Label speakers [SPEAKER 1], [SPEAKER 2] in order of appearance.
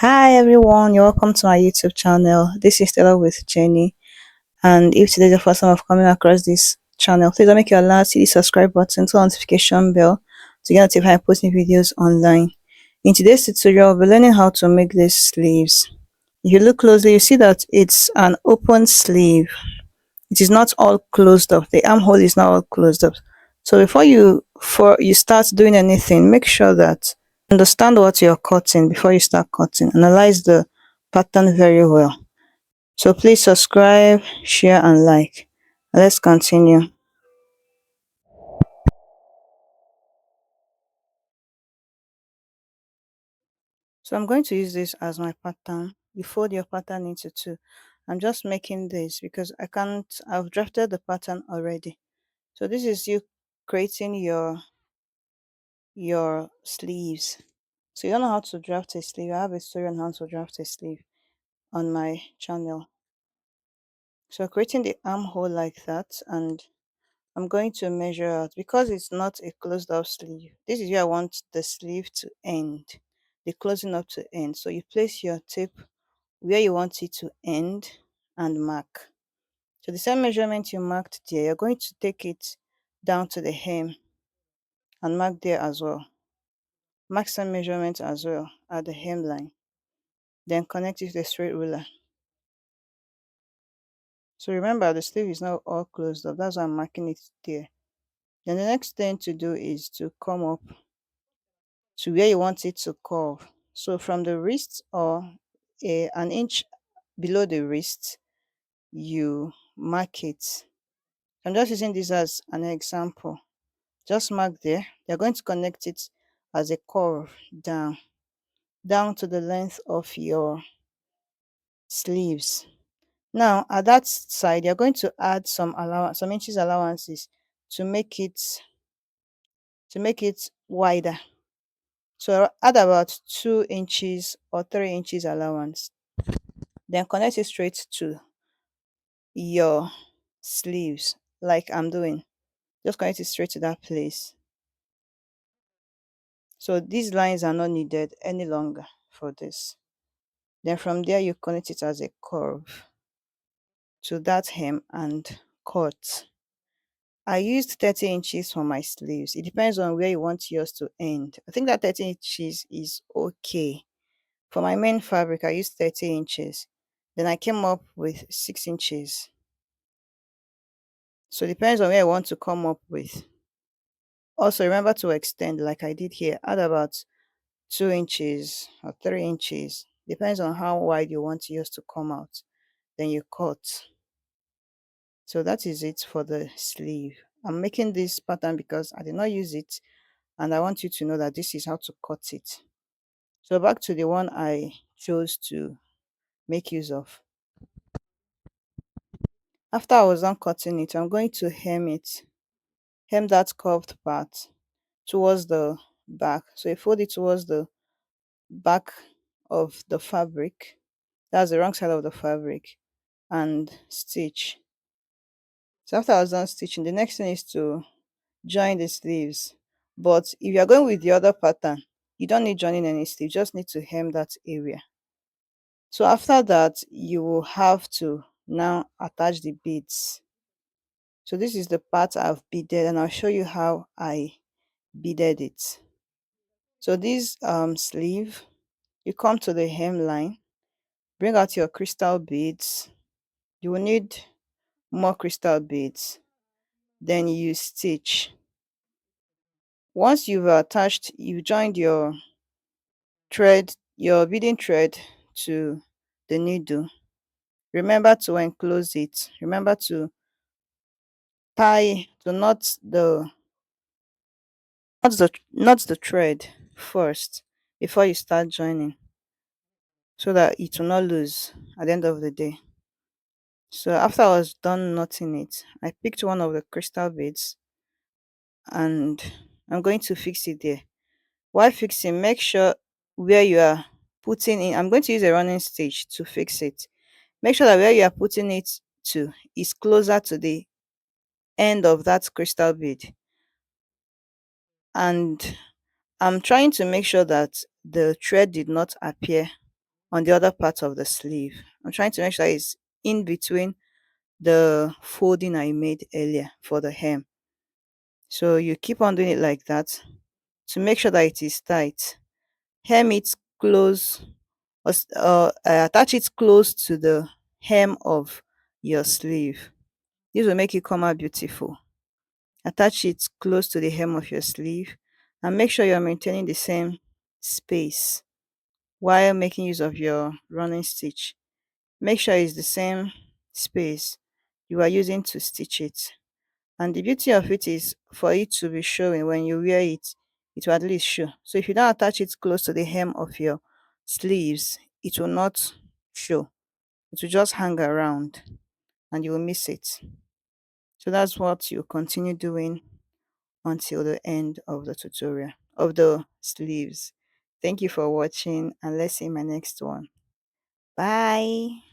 [SPEAKER 1] Hi everyone, you're welcome to my YouTube channel. This is TailorWith Jenie, and if today is the first time of coming across this channel, please don't make your alert, see the subscribe button, turn on notification bell to get notified when I post new videos online. In today's tutorial, we'll be learning how to make these sleeves. If you look closely, you see that it's an open sleeve. It is not all closed up. The armhole is not all closed up. So before you start doing anything, make sure that you understand what you're cutting before you start cutting. Analyze the pattern very well. So please subscribe, share and like. Let's continue. So I'm going to use this as my pattern. You fold your pattern into two. I'm just making this because I've drafted the pattern already. So this is you creating your sleeves. So you don't know how to draft a sleeve. I have a story on how to draft a sleeve on my channel. So creating the armhole like that, and I'm going to measure out because it's not a closed up sleeve. This is where I want the sleeve to end, the closing up to end. So you place your tape where you want it to end and mark. So the same measurement you marked there, you're going to take it down to the hem and mark there as well. Mark some measurement as well at the hemline. Then connect it with a straight ruler. So remember, the sleeve is not all closed up. That's why I'm marking it there. Then the next thing to do is to come up to where you want it to curve. So from the wrist or an inch below the wrist, you mark it. I'm just using this as an example. Just mark there. You're going to connect it as a curve down to the length of your sleeves. Now at that side, you're going to add some inches allowances to make it wider. So add about 2 inches or 3 inches allowance. Then connect it straight to your sleeves like I'm doing. Just connect it straight to that place. So these lines are not needed any longer for this. Then from there you connect it as a curve to that hem and cut. I used 30 inches for my sleeves. It depends on where you want yours to end. I think that 30 inches is okay. For my main fabric, I used 30 inches. Then I came up with 6 inches. So it depends on where I want to come up with. Also, remember to extend like I did here. Add about 2 inches or 3 inches. Depends on how wide you want yours to come out. Then you cut. So that is it for the sleeve. I'm making this pattern because I did not use it, and I want you to know that this is how to cut it. So back to the one I chose to make use of. After I was done cutting it, I'm going to hem it. Hem that curved part towards the back. So you fold it towards the back of the fabric. That's the wrong side of the fabric. And stitch. So after I was done stitching, the next thing is to join the sleeves. But if you're going with the other pattern, you don't need joining any sleeve, you just need to hem that area. So after that, you will have to now attach the beads. So this is the part I've beaded, and I'll show you how I beaded it. So this sleeve, you come to the hemline, bring out your crystal beads. You will need more crystal beads. Then you stitch. Once you've attached, you've joined your beading thread to the needle. Remember to enclose it. Remember to knot the thread first before you start joining, so that it will not lose at the end of the day. So after I was done knotting it, I picked one of the crystal beads and I'm going to fix it there. While fixing, make sure where you are putting in, I'm going to use a running stitch to fix it. Make sure that where you are putting it to is closer to the end of that crystal bead. And I'm trying to make sure that the thread did not appear on the other part of the sleeve. I'm trying to make sure it's in between the folding I made earlier for the hem. So you keep on doing it like that to make sure that it is tight. Hem it close, or attach it close to the hem of your sleeve. This will make it come out beautiful. Attach it close to the hem of your sleeve and make sure you're maintaining the same space while making use of your running stitch. Make sure it's the same space you are using to stitch it. And the beauty of it is for it to be showing when you wear it, it will at least show. So if you don't attach it close to the hem of your sleeves, it will not show. It will just hang around and you will miss it. So that's what you continue doing until the end of the tutorial of the sleeves. Thank you for watching and let's see my next one. Bye.